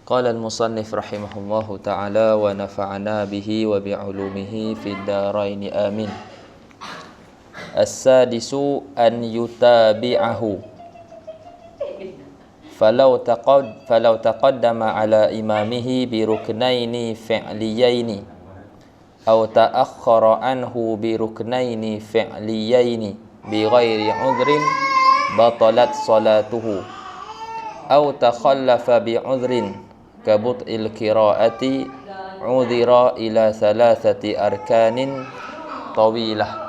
Qala al-musannif rahimahullahu ta'ala wa nafa'ana bihi wa bi'ulumihi fid daraini amin. As-sadisu an yutabi'ahu falau taqaddama ala imamihi bi ruknaini fi'liyaini aw ta'akhkhara anhu bi ruknaini fi'liyaini bi ghairi udhrin batalat salatuhu aw takhallafa bi udhrin kabut'il qiraati udhira ila thalathati arkanin tawilah.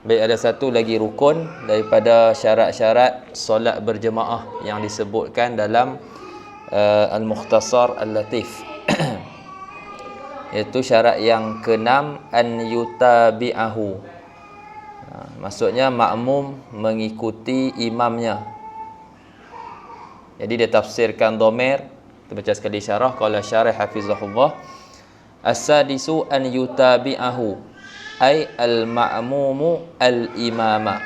Baik, ada satu lagi rukun daripada syarat-syarat solat berjemaah yang disebutkan dalam Al-Mukhtasar Al-Latif. Iaitu syarat yang keenam, an yutabi'ahu. Maksudnya makmum mengikuti imamnya. Jadi dia tafsirkan dhamir. Kita baca sekali syarah. Qala syarih hafizahullah, as-sadisu an yutabi'ahu ay al-ma'mumu al-imama.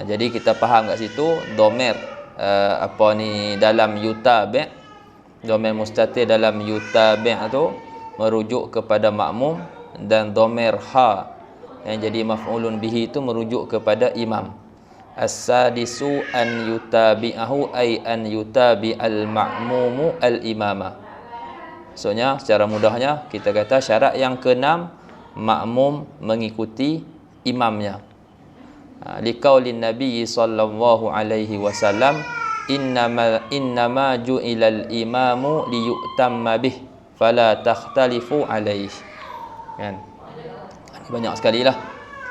Jadi kita faham kat situ dhamir dalam yutabi', dhamir mustatir dalam yutabi' tu merujuk kepada makmum, dan dhamir ha yang jadi maf'ulun bihi itu merujuk kepada imam. As-sadisu an yutabi'ahu ay an yutabi al-ma'mumu al-imama. Maksudnya secara mudahnya kita kata syarat yang keenam, makmum mengikuti imamnya. Liqaulin Nabi sallallahu alaihi wasallam, innama ju'ilal imamu liyutamma bih fala takhtalifu alaihi. Kan? Banyak sekali lah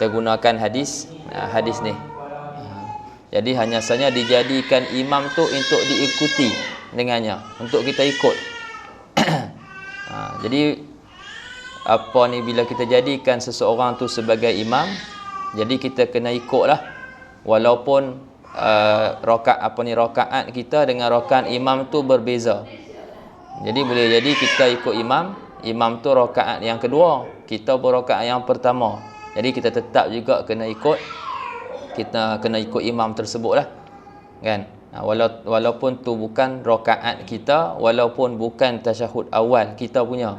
kita gunakan hadis ni. Jadi hanya saja dijadikan imam tu untuk diikuti dengannya, untuk kita ikut. Jadi bila kita jadikan seseorang tu sebagai imam, jadi kita kena ikutlah, walaupun rakaat kita dengan rakaat imam tu berbeza. Jadi boleh jadi kita ikut imam tu rakaat yang kedua, kita berrakaat yang pertama. Jadi kita tetap juga kena ikut imam tersebut lah, kan? Walaupun tu bukan rakaat kita, walaupun bukan tasyahud awal kita punya,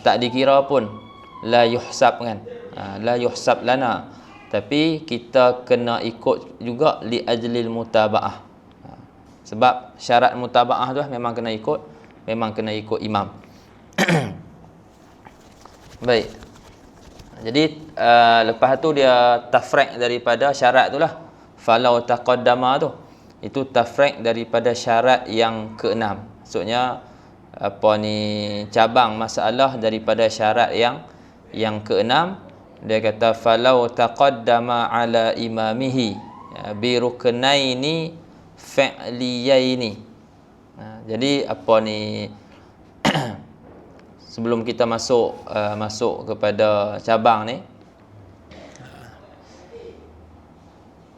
tak dikira pun, la yuhsab, kan? La yuhsab lana, tapi kita kena ikut juga li ajlil mutaba'ah. Sebab syarat mutaba'ah tu memang kena ikut imam. Baik. Jadi lepas tu dia tafriq daripada syarat tu lah. Falau taqaddama tu, itu tafriq daripada syarat yang keenam. Maksudnya cabang masalah daripada syarat yang keenam. Dia kata falau taqaddama ala imamihi bi ruknaini fi'liyaini. Jadi sebelum kita masuk kepada cabang ni,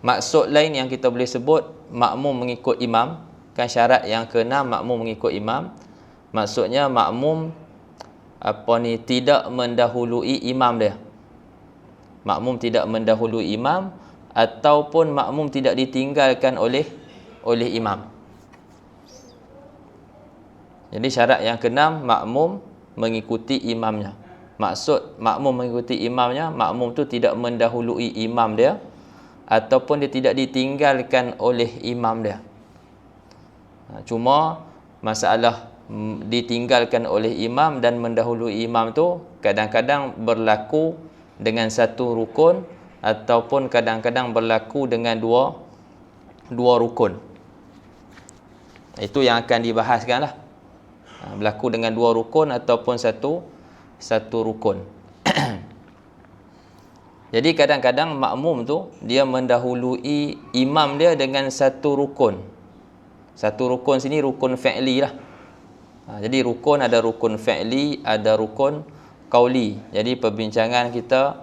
maksud lain yang kita boleh sebut makmum mengikut imam, kan? Syarat yang keenam, makmum mengikut imam. Maksudnya makmum tidak mendahului imam dia. Makmum tidak mendahului imam, ataupun makmum tidak ditinggalkan oleh imam. Jadi syarat yang keenam, makmum mengikuti imamnya. Maksud makmum mengikuti imamnya, makmum tu tidak mendahului imam dia, ataupun dia tidak ditinggalkan oleh imam dia. Cuma masalah ditinggalkan oleh imam dan mendahului imam tu kadang-kadang berlaku dengan satu rukun, ataupun kadang-kadang berlaku dengan dua rukun. Itu yang akan dibahaskan lah. Berlaku dengan dua rukun ataupun satu rukun. Jadi kadang-kadang makmum tu dia mendahului imam dia dengan satu rukun. Satu rukun sini rukun fi'li lah. Jadi rukun ada rukun fi'li, ada rukun qauli. Jadi perbincangan kita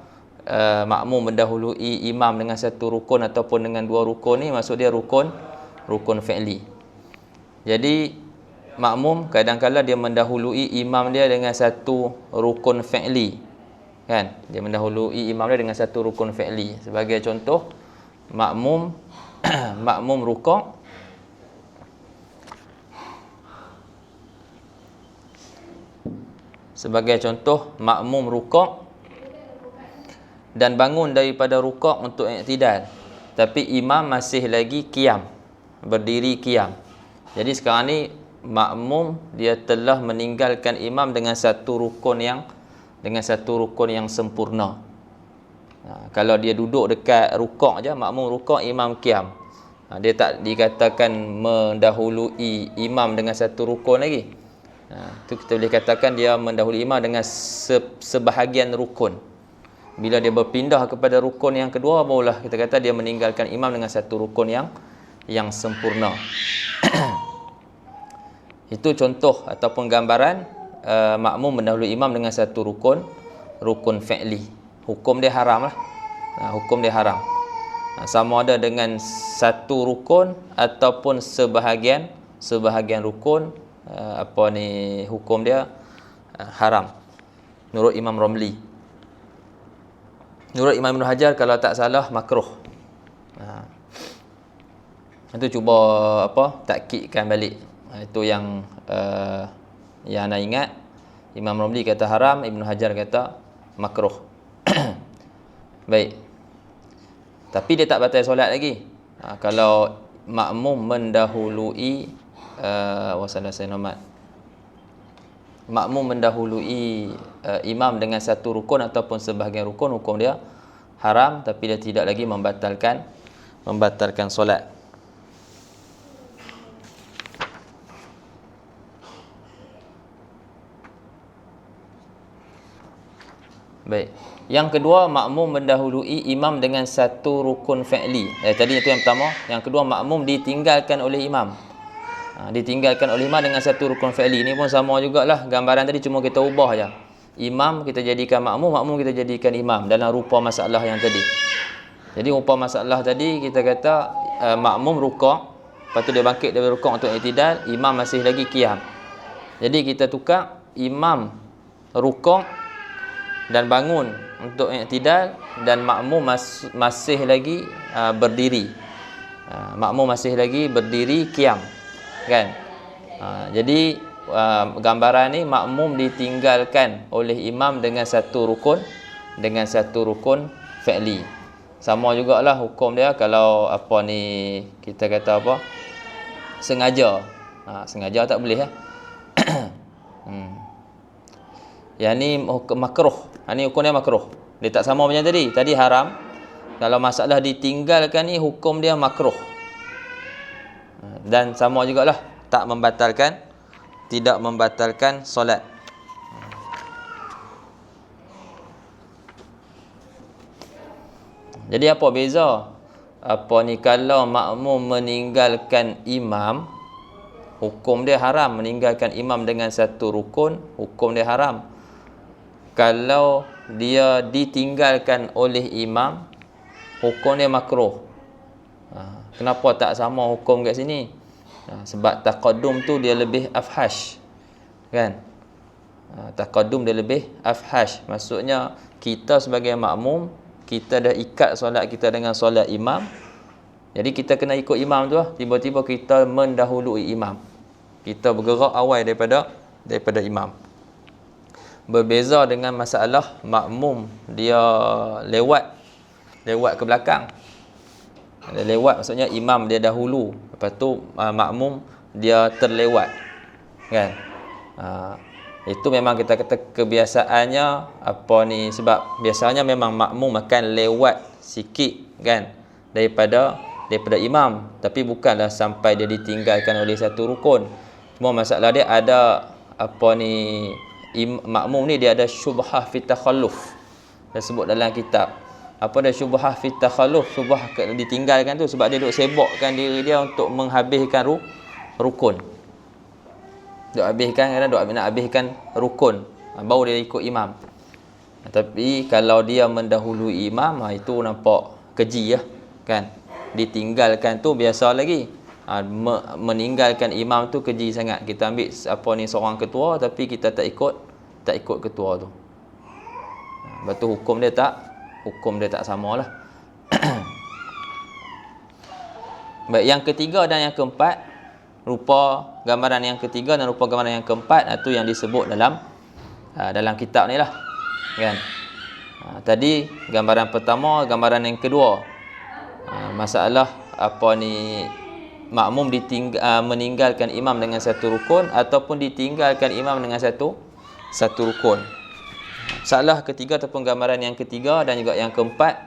makmum mendahului imam dengan satu rukun ataupun dengan dua rukun ni, maksud dia rukun fi'li. Jadi makmum kadang-kadang dia mendahului imam dia dengan satu rukun fi'li, kan? Dia mendahului imam dia dengan satu rukun fi'li. Sebagai contoh, makmum rukuk, Sebagai contoh, makmum rukuk dan bangun daripada rukuk untuk i'tidal, tapi imam masih lagi qiyam, berdiri qiyam. Jadi sekarang ni makmum dia telah meninggalkan imam dengan satu rukun yang sempurna. Kalau dia duduk dekat rukuk je, makmum rukuk, imam qiyam, dia tak dikatakan mendahului imam dengan satu rukun lagi. Itu kita boleh katakan dia mendahului imam dengan sebahagian rukun. Bila dia berpindah kepada rukun yang kedua, barulah kita kata dia meninggalkan imam dengan satu rukun yang sempurna. Itu contoh ataupun gambaran makmum mendahului imam dengan satu rukun fi'li. Hukum dia haram lah. Hukum dia haram. Sama ada dengan satu rukun ataupun sebahagian rukun, hukum dia haram. Menurut Imam Ramli. Menurut Imam Ibn Hajar, kalau tak salah, makruh. Itu cuba takkidkan balik. Itu yang nak ingat. Imam Ramli kata haram, Ibn Hajar kata makruh. Baik. Tapi dia tak batal solat lagi. Kalau makmum mendahului makmum mendahului imam dengan satu rukun ataupun sebahagian rukun, hukum dia haram, tapi dia tidak lagi membatalkan solat. Baik. Yang kedua, makmum mendahului imam dengan satu rukun fi'li. Tadi itu yang pertama. Yang kedua, makmum ditinggalkan oleh imam. Ditinggalkan oleh imam dengan satu rukun fi'li. Ini pun sama jugalah gambaran tadi, cuma kita ubah je. Imam kita jadikan makmum, makmum kita jadikan imam dalam rupa masalah yang tadi. Jadi rupa masalah tadi kita kata makmum rukuk, lepas tu dia bangkit dari rukuk untuk i'tidal, imam masih lagi qiyam. Jadi kita tukar imam rukuk dan bangun untuk i'tidal, dan makmum masih lagi berdiri. Makmum masih lagi berdiri qiyam, kan? Jadi gambaran ni makmum ditinggalkan oleh imam dengan satu rukun fi'li. Sama jugalah hukum dia kalau kita kata sengaja. Sengaja tak boleh ya. Yang ni makruh. Ini hukum dia makruh. Dia tak sama macam tadi. Tadi haram. Kalau masalah ditinggalkan ni, hukum dia makruh. Dan sama jugalah, tidak membatalkan solat. Jadi apa beza? Kalau makmum meninggalkan imam, hukum dia haram. Meninggalkan imam dengan satu rukun, hukum dia haram. Kalau dia ditinggalkan oleh imam, hukum dia makruh. Kenapa tak sama hukum kat sini? Sebab taqaddum tu dia lebih afhash, kan? Taqaddum dia lebih afhash. Maksudnya kita sebagai makmum, kita dah ikat solat kita dengan solat imam. Jadi kita kena ikut imam tu lah. Tiba-tiba kita mendahului imam. Kita bergerak awal daripada imam. Berbeza dengan masalah makmum dia lewat ke belakang. Dia lewat maksudnya imam dia dahulu, lepas tu makmum dia terlewat, kan? Itu memang kita kata kebiasaannya sebab biasanya memang makmum akan lewat sikit, kan, daripada imam, tapi bukanlah sampai dia ditinggalkan oleh satu rukun. Cuma masalah dia ada makmum ni dia ada syubhah fi takhalluf. Dia sebut dalam kitab. Apa dia syubhah fi takhalluf? Syubhah ditinggalkan tu sebab dia duk sibukkan diri dia untuk menghabiskan rukun. Duk nak habiskan rukun, baru dia ikut imam. Tapi kalau dia mendahului imam, itu nampak keji lah, kan? Ditinggalkan tu biasa lagi. Meninggalkan imam tu keji sangat. Kita ambil seorang ketua, tapi kita tak ikut ketua tu. Lepas tu hukum dia tak samalah. Baik, yang ketiga dan yang keempat, rupa gambaran yang ketiga dan rupa gambaran yang keempat, itu yang disebut dalam dalam kitab ni lah, kan. Tadi gambaran pertama, gambaran yang kedua, masalah apa ni, makmum meninggalkan imam dengan satu rukun ataupun ditinggalkan imam dengan satu rukun. Masalah ketiga ataupun gambaran yang ketiga dan juga yang keempat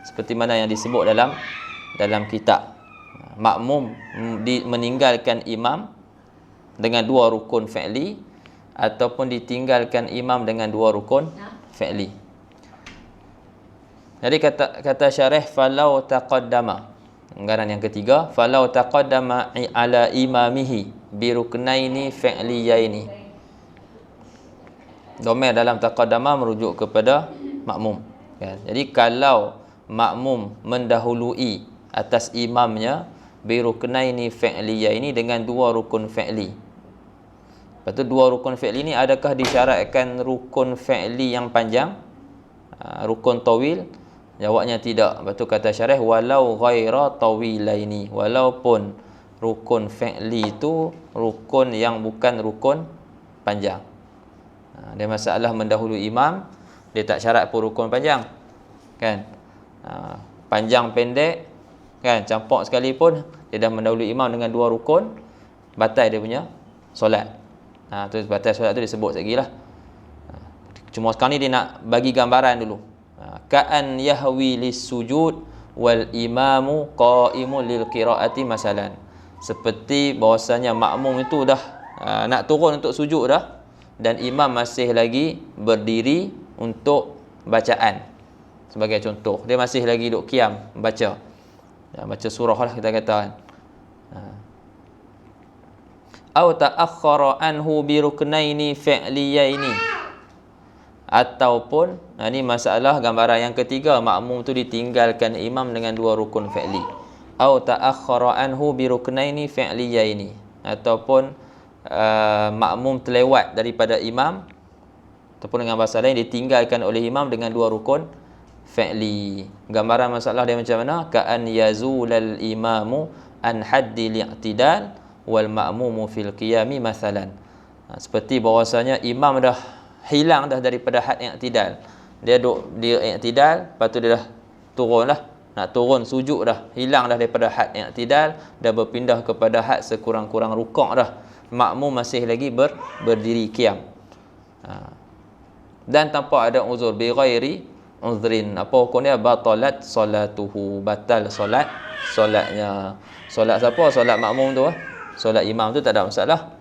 seperti mana yang disebut dalam kitab. Makmum meninggalkan imam dengan dua rukun fi'li ataupun ditinggalkan imam dengan dua rukun fi'li. Jadi kata syarih, falau taqaddama, anggaran yang ketiga, falau taqaddama ala imamihi bi ruknaini fi'liyaini. Domain dalam taqaddama merujuk kepada makmum, kan? Jadi kalau makmum mendahului atas imamnya bi ruknaini fi'liyaini dengan dua rukun fi'li. Lepas tu dua rukun fi'li ni adakah disyaratkan rukun fi'li yang panjang, rukun tawil? Jawabnya tidak. Lepas tu kata syarih, walau ghaira tawilaini, walaupun rukun fi'li itu rukun yang bukan rukun panjang. Dia masalah mendahului imam, dia tak syarat pun rukun panjang, kan. Panjang pendek, kan, campak sekalipun dia dah mendahului imam dengan dua rukun, batal dia punya solat. Tu batal solat tu disebut lagi lah. Cuma sekarang ni dia nak bagi gambaran dulu. Ka'an yahwi lis-sujud wal imamu qa'imun lil qiraati masalan. Seperti bahwasanya makmum itu dah nak turun untuk sujud dah, dan imam masih lagi berdiri untuk bacaan. Sebagai contoh, dia masih lagi duduk qiyam baca. Baca surah lah kita kata. Au ta'akhkhara anhu bi ruknaini fi'liyaini. Ataupun ini masalah gambaran yang ketiga, makmum tu ditinggalkan imam dengan dua rukun fi'li. Au ta'akhkhara anhu bi ruknaini fi'liyaini. Ataupun makmum terlewat daripada imam, ataupun dengan bahasa lain ditinggalkan oleh imam dengan dua rukun fi'li. Gambaran masalah dia macam mana? Ka'an yazulal imamu an haddi li'tidal wal ma'mumu fil qiyami masalan. Seperti bahwasanya imam dah hilang dah daripada had i'tidal. Dia duduk dia i'tidal, lepas tu dia dah turun lah, nak turun sujud dah, hilang dah daripada had i'tidal, dah berpindah kepada had sekurang-kurang rukuk dah. Makmum masih lagi berdiri qiyam. Dan tanpa ada uzur, bi ghairi uzrin. Apa hukum dia? Batalat solatuhu, batal solatnya. Solat siapa? Solat makmum tu. Solat imam tu tak ada masalah.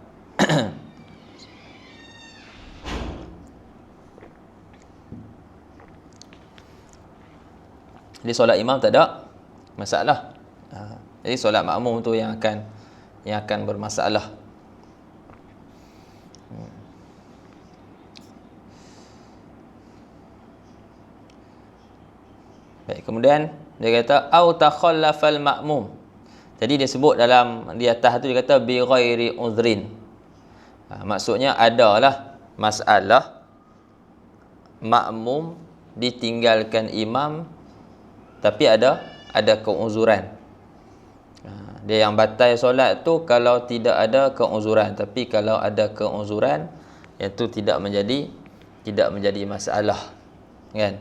Jadi solat imam tak ada masalah. Jadi solat makmum tu yang akan bermasalah. Baik, kemudian dia kata au takhallafal ma'mum. Jadi dia sebut di atas tu dia kata bi ghairi uzrin. Maksudnya adalah masalah makmum ditinggalkan imam tapi ada keuzuran. Dia yang batal solat tu kalau tidak ada keuzuran, tapi kalau ada keuzuran itu tidak menjadi masalah, kan.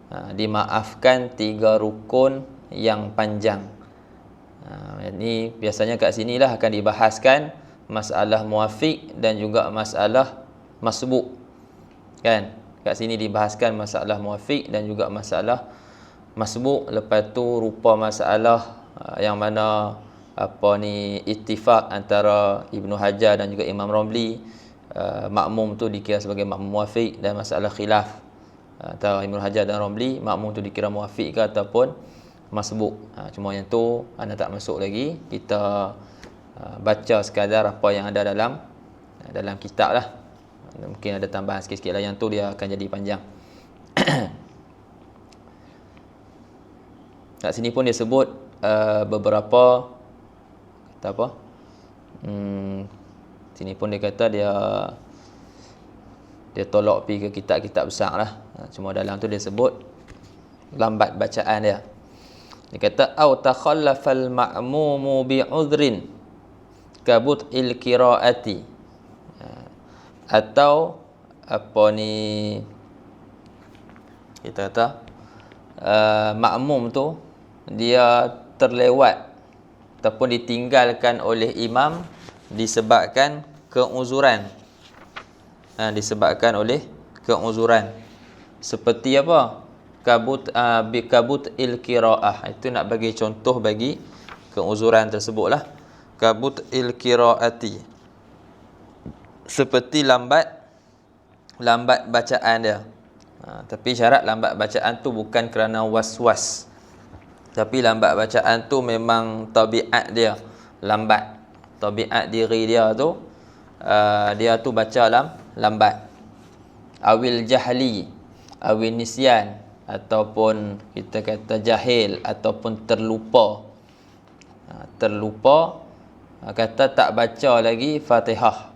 Dimaafkan 3 rukun yang panjang. Ini biasanya kat sinilah akan dibahaskan masalah muafiq dan juga masalah masbuk, kan. Kat sini dibahaskan masalah muafiq dan juga masalah masbuk. Lepas tu rupa masalah yang mana ittifaq antara Ibnu Hajar dan juga Imam Romli, makmum tu dikira sebagai makmum muafiq, dan masalah khilaf antara Ibnu Hajar dan Romli, makmum tu dikira muafiq ke ataupun masbuk. Cuma yang tu anda tak masuk lagi, kita baca sekadar apa yang ada dalam kitab lah. Mungkin ada tambahan sikit-sikit lah, yang tu dia akan jadi panjang. Kat sini pun dia sebut beberapa kata apa? Sini pun dia kata dia tolak pergi ke kitab-kitab besar lah. Cuma dalam tu dia sebut lambat bacaan dia. Dia kata au takhallafal ma'mumu bi'udhrin kabut il qiraati, atau apa ni, kita kata makmum tu dia terlewat ataupun ditinggalkan oleh imam disebabkan keuzuran. Disebabkan oleh keuzuran. Seperti apa? Kabut il-qiraah. Itu nak bagi contoh bagi keuzuran tersebutlah. Kabut il-qiraati. Seperti lambat bacaan dia. Tapi syarat lambat bacaan tu bukan kerana was-was. Tapi lambat bacaan tu memang tabiat dia lambat. Tabiat diri dia tu dia tu baca lambat. Awil jahli, awil nisyan, ataupun kita kata jahil ataupun terlupa. Kata tak baca lagi Fatihah.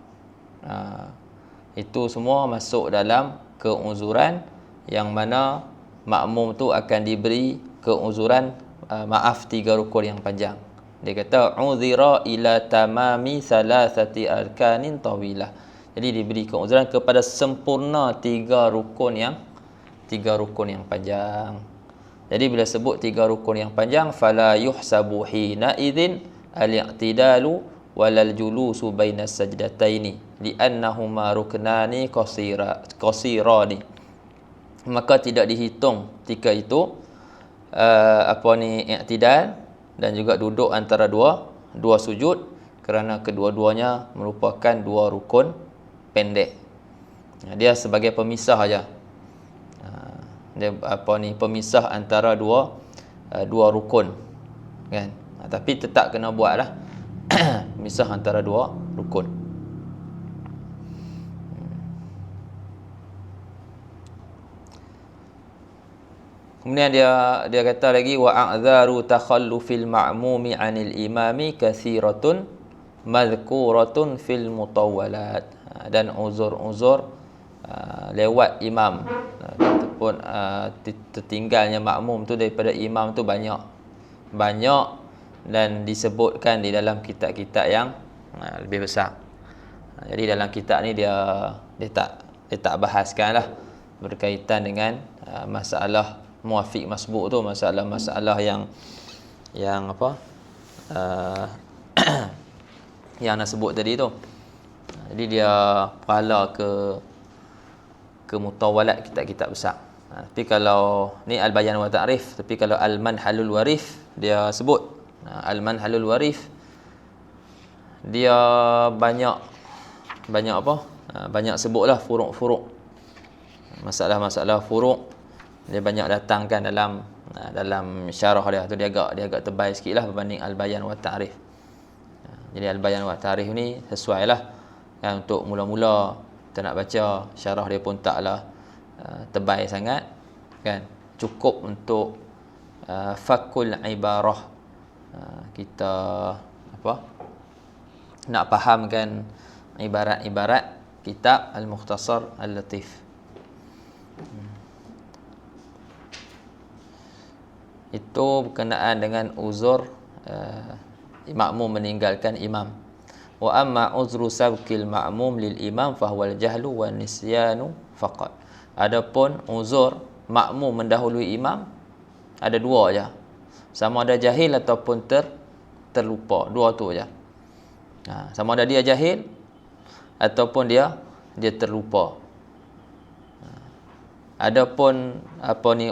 Itu semua masuk dalam keuzuran yang mana makmum tu akan diberi keuzuran maaf 3 rukun yang panjang. Dia kata uzira ila tamami salasati arkanin tawilah. Jadi diberi keuzuran kepada sempurna 3 rukun yang panjang. Jadi bila sebut 3 rukun yang panjang, fala yuhsabu hina idzin al-i'tidalu walal julusu bainas sajdataini li'annahuma ruknani qasirani. Maka tidak dihitung ketika itu i'tidal dan juga duduk antara dua sujud, kerana kedua-duanya merupakan 2 rukun pendek. Dia sebagai pemisah aja. Dia pemisah antara dua rukun, kan? Tapi tetap kena buatlah. Misah antara 2 rukun. Kemudian dia kata lagi wa a'dharu takhallufil ma'mumi 'anil imami katsiratun madhkuratun fil mutawwalat. Dan uzur-uzur lewat imam ataupun tertinggalnya makmum tu daripada imam tu banyak dan disebutkan di dalam kitab-kitab yang lebih besar. Jadi dalam kitab ni dia tak bahaskanlah berkaitan dengan masalah muafiq masbuk tu, masalah yang apa yang nak sebut tadi tu. Jadi dia pahala ke mutawalat kitab-kitab besar. Tapi kalau ni al-bayan wa ta'rif, tapi kalau al-manhalul warif dia sebut al-manhalul warif dia banyak apa? Banyak sebutlah furuk-furuk. Masalah-masalah furuk dia banyak datangkan dalam syarah dia tu. Dia agak tebal sikitlah berbanding al-bayan wa ta'rif. Jadi al-bayan wa ta'rif ni sesuailah untuk mula-mula kita nak baca, syarah dia pun taklah tebal sangat, kan? Cukup untuk fakul ibarah. Kita nak fahamkan ibarat-ibarat kitab Al-Mukhtasar Al-Latif. Itu berkenaan dengan uzur makmum meninggalkan imam. Wa amma uzru sabqil ma'mum lil imam fahuwal jahlu wan nisyanu faqat. Adapun uzur makmum mendahului imam ada 2 aja. Sama ada jahil ataupun terlupa. 2 tu aja. Sama ada dia jahil ataupun dia terlupa. Adapun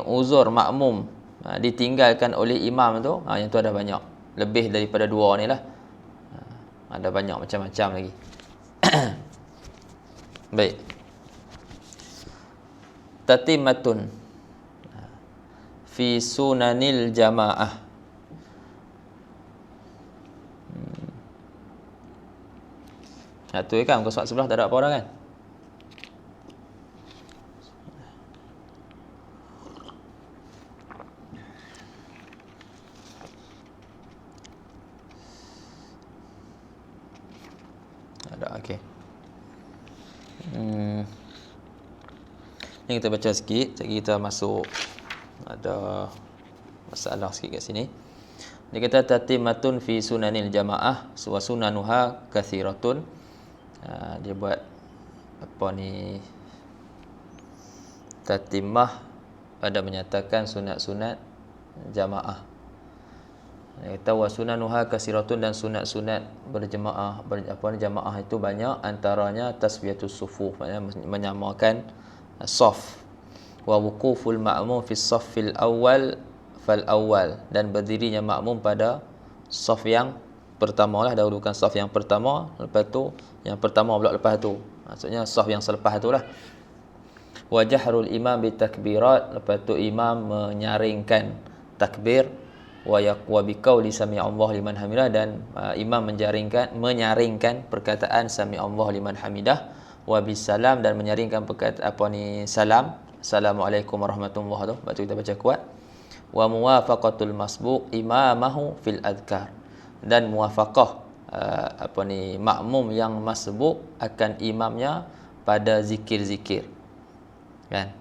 uzur makmum ditinggalkan oleh imam tu, yang tu ada banyak. Lebih daripada 2 ni lah. Ada banyak macam-macam lagi. Baik. Tatimmatun fi sunanil jamaah. Tu kan muka surat sebelah tak ada apa dah kan? Ada, okey. Ni kita baca sikit, sekejap kita masuk, ada masalah sikit kat sini. Dia kata tatimmatun fi sunanil jamaah wa sunanuha katsiratun. Dia buat Tatimah pada menyatakan sunat-sunat jamaah. Dia kata wa sunanuha kasiratun, dan sunat-sunat berjemaah jamaah itu banyak, antaranya taswiyatus sufuf, maknanya menyamakan saf, wa wuquful ma'mum fi saffil awal fal awal, dan berdirinya makmum pada saf yang pertama lah, dahulukan saf yang pertama, lepas tu yang pertama pula lepas tu, maksudnya saf yang selepas tu lah. Wa jahrul imam bitakbirat, lepas tu imam menyaringkan takbir, wa biqauli sami'allahu liman hamidah, dan imam menyaringkan perkataan sami'allahu liman hamidah, wa bisalam, dan menyaringkan perkataan salam, assalamualaikum warahmatullahi wabarakatuh, lepas tu kita baca kuat. Wa muwafaqatul masbuq imamahu fil adhkar, dan muwafaqah makmum yang masbuk akan imamnya pada zikir-zikir, kan.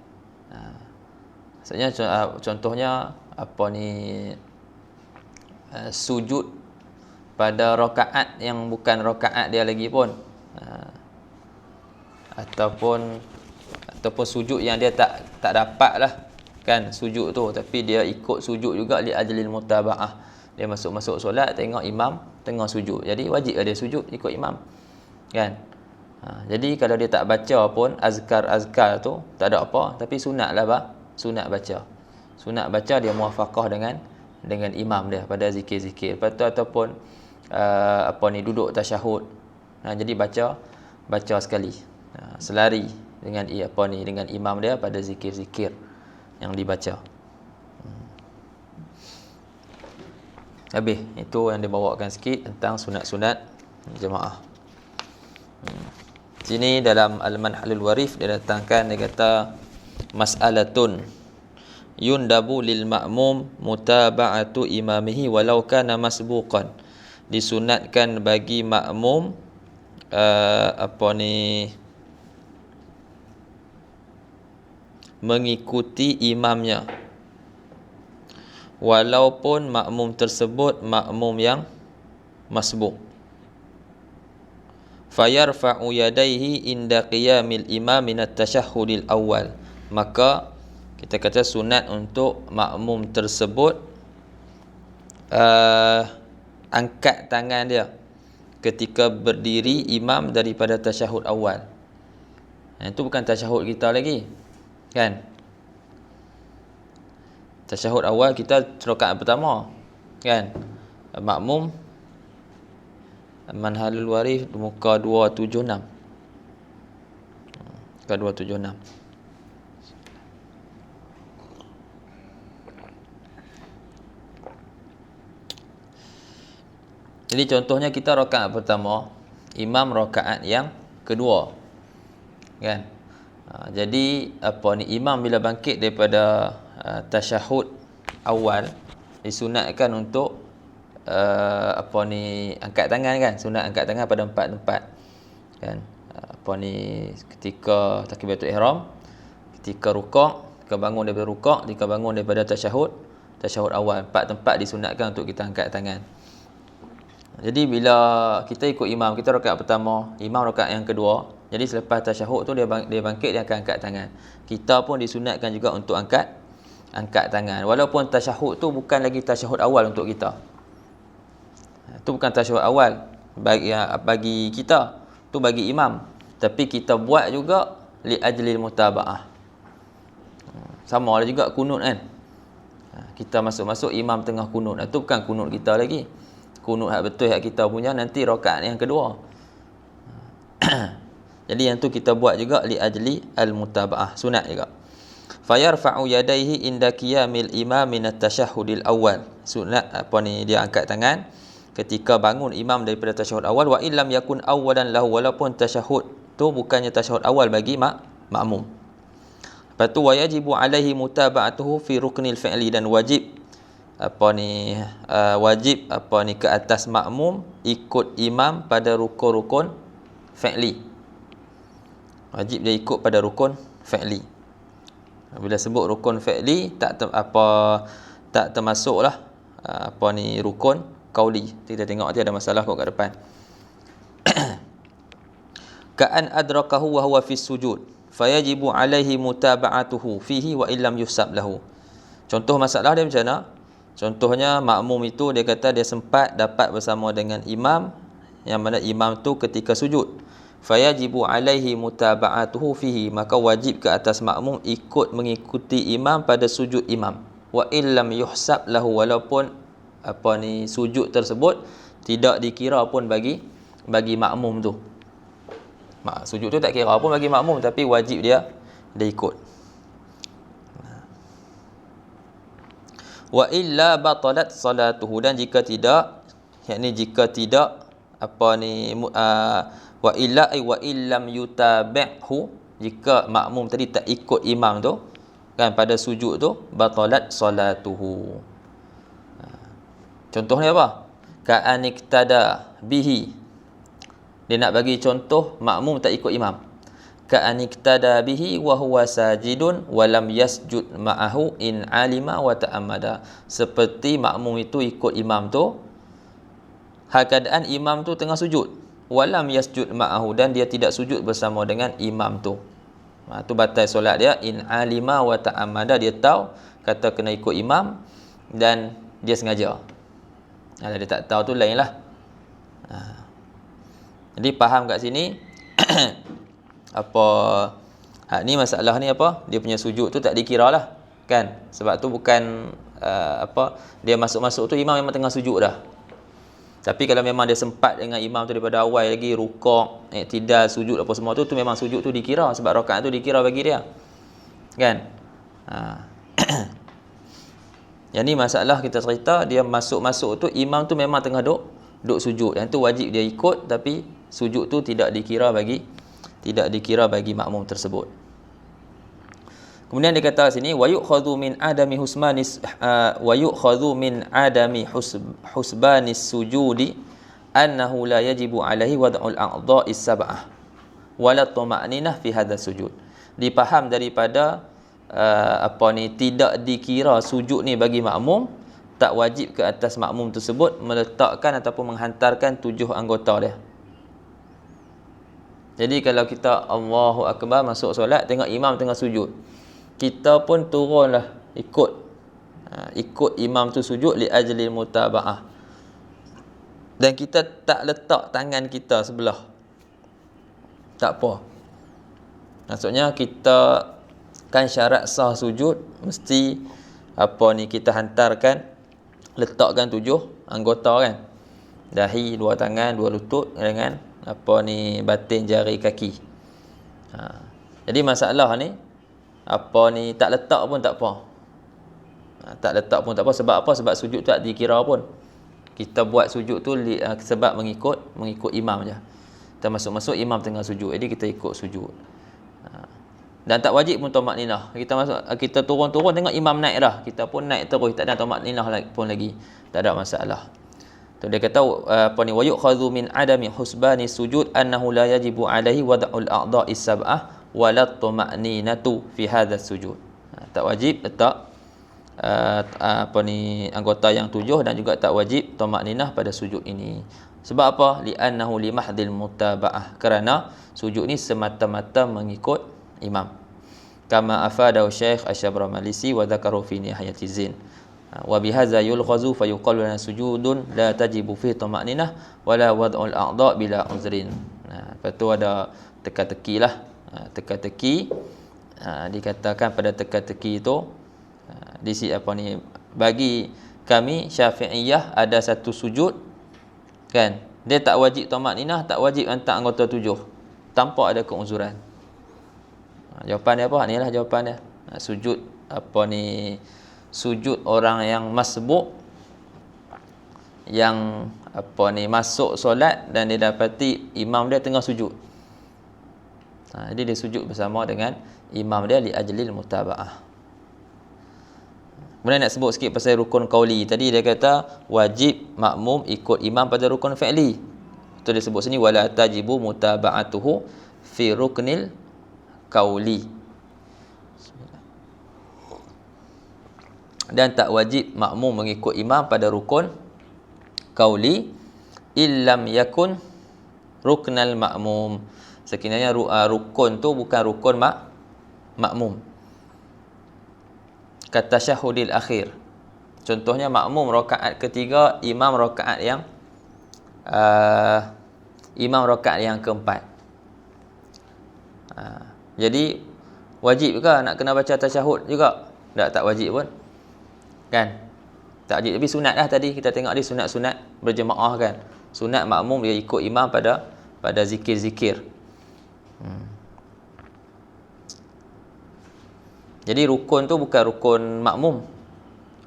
Maksudnya contohnya sujud pada rakaat yang bukan rakaat dia lagi pun, ataupun sujud yang dia tak dapat lah, kan, sujud tu, tapi dia ikut sujud juga li ajlil mutabaah. Dia masuk solat tengok imam tengah sujud, jadi wajib dia sujud ikut imam, kan. Jadi kalau dia tak baca pun azkar tu tak ada apa, tapi sunat lah sunat baca dia muwafaqah dengan imam dia pada zikir-zikir. Lepas tu ataupun duduk tasyahud, jadi baca sekali, selari dengan dengan imam dia pada zikir-zikir yang dibaca. Habis itu yang dibawakan sikit tentang sunat-sunat jemaah. Sini dalam Al-Manhalul Warif dia datangkan, dia kata mas'alatun yundabu lil ma'mum mutaba'atu imamihi walau kana masbuqan. Disunatkan bagi makmum mengikuti imamnya walaupun makmum tersebut makmum yang masbuq. Fayarfa'u yadayhi inda qiyamil imam minat tasyahhudil awal. Maka kita kata sunat untuk makmum tersebut angkat tangan dia ketika berdiri imam daripada tasyahud awal. Itu bukan tasyahud kita lagi, kan. Tasyahud awal kita rakaat pertama, kan. Makmum Manhalul Warif muka 276. Muka 276. Jadi contohnya kita rakaat pertama, imam rakaat yang kedua, kan. Jadi imam bila bangkit daripada tasyahud awal, disunatkan untuk angkat tangan, kan. Sunat angkat tangan pada 4 tempat, kan. Ketika takbiratul ihram, ketika rukuk, ketika bangun daripada rukuk, ketika bangun daripada tasyahud awal, 4 tempat disunatkan untuk kita angkat tangan. Jadi bila kita ikut imam, kita rakaat pertama, imam rakaat yang kedua, jadi selepas tasyahud tu dia bangkit, dia akan angkat tangan. Kita pun disunatkan juga untuk angkat tangan, walaupun tasyahud tu bukan lagi tasyahud awal untuk kita. Itu bukan tasyahud awal bagi kita, tu bagi imam, tapi kita buat juga li ajlil mutabaah. Sama ada juga kunut, kan. Kita masuk imam tengah kunut, itu bukan kunut kita lagi. Kunut hak betul hak kita punya nanti rakaat yang kedua. Jadi yang tu kita buat juga li ajli al mutabaah, sunat juga. Fayarfa'u yadayhi inda qiyamil imam min at-tasyahhudil awal. Sunat dia angkat tangan ketika bangun imam daripada tasyahud awal, wa illam yakun awwalan lahu, walaupun tasyahud tu bukannya tasyahud awal bagi makmum. Lepas tu wa yajibu alaihi mutaba'atuhu fi ruknil fi'li, dan wajib ke atas makmum ikut imam pada rukun-rukun fi'li. Wajib dia ikut pada rukun fi'li. Bila sebut rukun fi'li tak termasuklah rukun qauli. Kita tengok nanti ada masalah kat depan. Ka'an adrakahu wa huwa fis sujud. fayajibu alaihi mutaba'atuhu fihi wa illam yuhsab lahu. Contoh masalah dia macam mana? Contohnya makmum itu dia kata dia sempat dapat bersama dengan imam, yang mana imam tu ketika sujud. Fayajibu alaihi mutaba'atuhu fihi, maka wajib ke atas makmum ikut mengikuti imam pada sujud imam. Wa illam yuhsab lahu, walaupun sujud tersebut tidak dikira pun bagi makmum tu. Sujud tu tak kira pun bagi makmum, tapi wajib dia ikut. Wa illa batalat salatuhu, dan jika tidak, yakni jika tidak wa illa ay wa illam yutabi'hu, jika makmum tadi tak ikut imam tu kan pada sujud tu, batalat salatuhu. Contohnya apa? Ka'aniktada bihi, dia nak bagi contoh makmum tak ikut imam. Ka'aniktada bihi wa huwa sajidun wa lam yasjud ma'ahu in alima wa ta'ammada. Seperti makmum itu ikut imam tu, hal keadaan imam tu tengah sujud, wa lam yasjud ma'ahu, dan dia tidak sujud bersama dengan imam tu. Tu batal solat dia. In alima wa ta'ammada, dia tahu kata kena ikut imam dan dia sengaja. Kalau dia tak tahu tu lain lah. Jadi faham kat sini ni masalah ni dia punya sujud tu tak dikira lah kan, sebab tu bukan dia masuk-masuk tu imam memang tengah sujud dah. Tapi kalau memang dia sempat dengan imam tu daripada awal lagi, rukuk, iktidal, sujud apa semua tu memang sujud tu dikira, sebab rakaat tu dikira bagi dia kan. Yang ni masalah kita cerita, dia masuk-masuk tu imam tu memang tengah duk sujud, yang tu wajib dia ikut, tapi sujud tu tidak dikira bagi makmum tersebut. Kemudian dia kata sini wa yu'khadhu min adami husbanis sujudi annahu la yajibu alaihi wad'ul a'dha'is sab'ah wala tuma'ninah fi hadha sujud. Dipaham daripada tidak dikira sujud ni bagi makmum, tak wajib ke atas makmum tersebut meletakkan ataupun menghantarkan 7 anggota dia. Jadi kalau kita Allahu Akbar masuk solat, tengok imam tengah sujud, kita pun turunlah ikut imam tu sujud li ajlil mutaba'ah, dan kita tak letak tangan kita sebelah, tak apa. Maksudnya kita kan syarat sah sujud mesti kita hantarkan, letakkan 7 anggota kan, dahi, 2 tangan, 2 lutut dengan batin jari kaki. Jadi masalah ni tak letak pun tak apa. Tak letak pun tak apa. Sebab apa? Sebab sujud tu tak dikira pun. Kita buat sujud tu sebab mengikut imam je. Kita masuk-masuk imam tengah sujud, jadi kita ikut sujud. Dan tak wajib pun tamakninah. Kita turun-turun tengok imam naik dah, kita pun naik terus, tak ada tamakninah pun lagi, tak ada masalah. Tu dia kata wa yu'khadhu min adami husbani sujud annahu la yajibu alaihi wad'ul a'dha'is sab'ah wa la tuma'ninatu fi hadha sujud. Tak wajib letak anggota yang 7, dan juga tak wajib tamakninah pada sujud ini. Sebab apa? Li'annahu limahdil mutaba'ah, kerana sujud ni semata-mata mengikut imam. Kama afadahu Syekh Asy-Syabramalisi wa dzakaru fi Nihayatiz Zin. Wa bihadza yulghazu fa yuqalu lana sujudun la tajibu fi tama'ninah wala wad'ul a'dha' bila uzrin. Lepas tu ada teka-teki lah. Teka-teki dikatakan pada teka-teki itu bagi kami Syafi'iyah ada satu sujud kan, dia tak wajib tama'ninah, tak wajib hantar anggota 7 tanpa ada keuzuran. Jawapan dia apa? Inilah jawapan dia. Sujud sujud orang yang masbuk, yang masuk solat dan dia dapati imam dia tengah sujud. Jadi dia sujud bersama dengan imam dia li ajlil mutaba'ah. Kemudian nak sebut sikit pasal rukun qauli. Tadi dia kata wajib makmum ikut imam pada rukun fi'li. Itu dia sebut sini wala tajibu mutaba'atuhu fi ruknil qauli. Dan tak wajib makmum mengikut imam pada rukun qauli illam yakun ruknal makmum, Sekiranya rukun tu bukan rukun makmum. Kata tasyahudil akhir. Contohnya makmum rakaat ketiga, imam rakaat yang keempat. Jadi wajib ke nak kena baca tasyahud juga? Tak wajib pun. Kan? Tak wajib, tapi sunat lah tadi kita tengok dia sunat-sunat berjemaah kan. Sunat makmum dia ikut imam pada zikir-zikir. Jadi rukun tu bukan rukun makmum.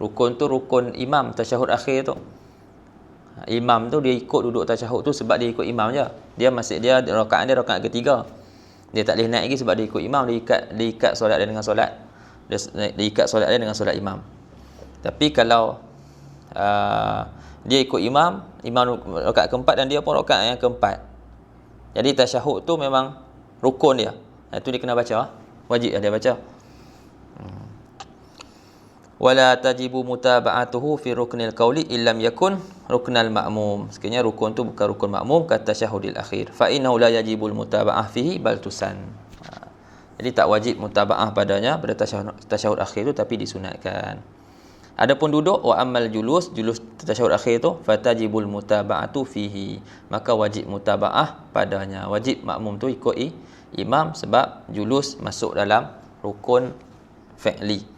Rukun tu rukun imam tasyahud akhir tu. Imam tu dia ikut duduk tasyahud tu sebab dia ikut imam je. Dia rakaat ketiga. Dia tak boleh naik lagi sebab dia ikut imam, dia ikat solat dia dengan solat. Dia ikat solat dia dengan solat imam. Tapi kalau dia ikut imam rakaat keempat dan dia pun rakaat yang keempat. Jadi tasyahud tu memang rukun dia. Itu dia kena baca. Wajib dia baca. Wala tajibu mutaba'atuhu fi ruknil qawli illam yakun ruknal ma'mum. Sekiranya rukun tu bukan rukun makmum, kata tasyahudil akhir. Fa innahu la yajibul mutaba'ah fihi bal tusan. Jadi tak wajib mutaba'ah padanya pada tasyahud akhir tu, tapi disunatkan. Adapun duduk, wa ammal julus tasyahud akhir tu fatajibul mutaba'atu fihi. Maka wajib mutaba'ah padanya. Wajib makmum tu ikut imam sebab julus masuk dalam rukun fi'li.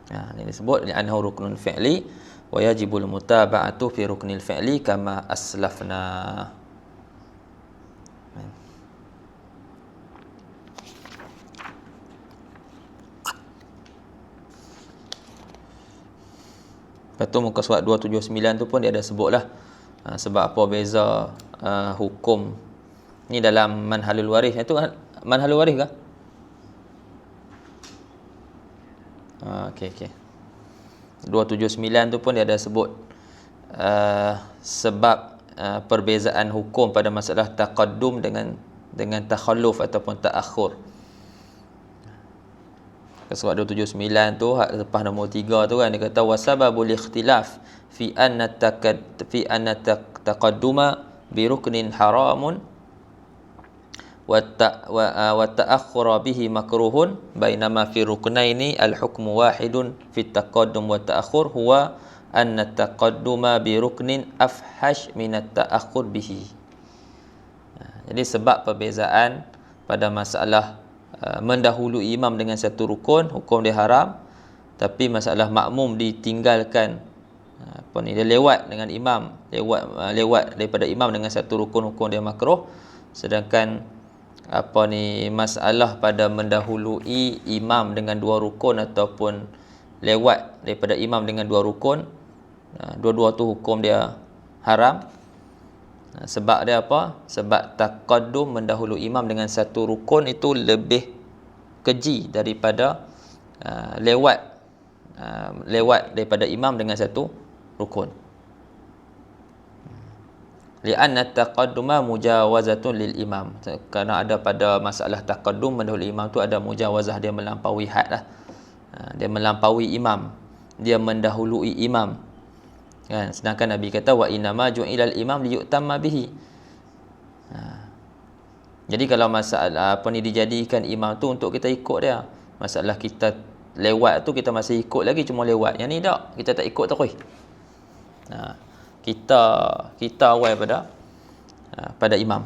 Ini disebut li'annahu ruknun fi'li wa yajibul mutaba'atu fi ruknil fi'li kama aslafna. Lepas tu muka surat 279 tu pun dia ada sebutlah sebab apa beza hukum ni dalam manhalul waris. Itu manhalul waris ke? Okey. 279 tu pun dia ada sebut sebab perbezaan hukum pada masalah taqaddum dengan takhalluf ataupun ta'akhur. Surat 279 tu lepas nombor 3 tu kan dia kata wasababul ikhtilaf fi anna taqadduma bi ruknin haramun wa ta'akhkhura bihi makruhun bainama fi ruknaini al-hukmu wahidun fi taqaddum wa ta'akhkhur huwa anna taqadduma bi ruknin afhash min at-ta'akhkhur bihi. Jadi sebab perbezaan pada masalah mendahului imam dengan satu rukun, hukum dia haram, tapi masalah makmum ditinggalkan dia lewat dengan imam, lewat daripada imam dengan satu rukun, hukum dia makruh. Sedangkan masalah pada mendahului imam dengan dua rukun ataupun lewat daripada imam dengan dua rukun, dua-dua tu hukum dia haram. Sebab dia apa? Sebab taqaddum mendahului imam dengan satu rukun itu lebih keji daripada lewat daripada imam dengan satu rukun. Li'anna taqadduma mujawazatun lil imam. Kerana ada pada masalah taqaddum mendahului imam tu ada mujawazah, dia melampaui had lah. Dia melampaui imam, dia mendahului imam. Kan? Sedangkan Nabi kata wa innama ju'ilal imam liyutamma bihi. Jadi kalau masalah dijadikan imam tu untuk kita ikut dia. Masalah kita lewat tu kita masih ikut lagi, cuma lewat. Yang ni tak, kita tak ikut terus. Kita awal pada imam.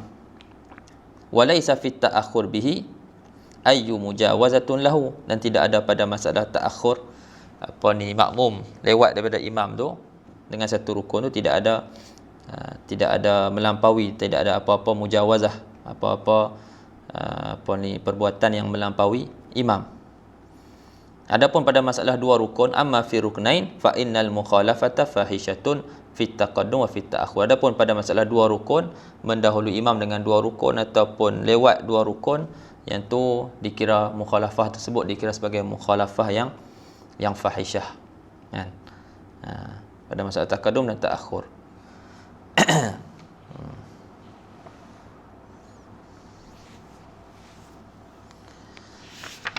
Walaysa fit ta'akhur bihi ayyu mujawazatun lahu, dan tidak ada pada masalah ta'akhur makmum lewat daripada imam tu dengan satu rukun tu tidak ada melampaui, tidak ada apa-apa mujawazah, perbuatan yang melampaui imam. Adapun pada masalah dua rukun, amma fi ruknain fa innal mukhalafata fahishatun fit taqaddum wa fit ta'akhur. Adapun pada masalah dua rukun, mendahului imam dengan dua rukun ataupun lewat dua rukun, yang tu dikira mukhalafah tersebut dikira sebagai mukhalafah yang fahishah. Kan? Pada masalah taqaddum dan ta'akhur.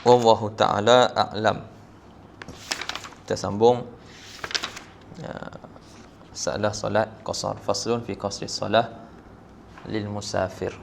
Wallahu ta'ala a'lam. Kita sambung masalah solat qasar. Faslun fi qasri solah lil musafir.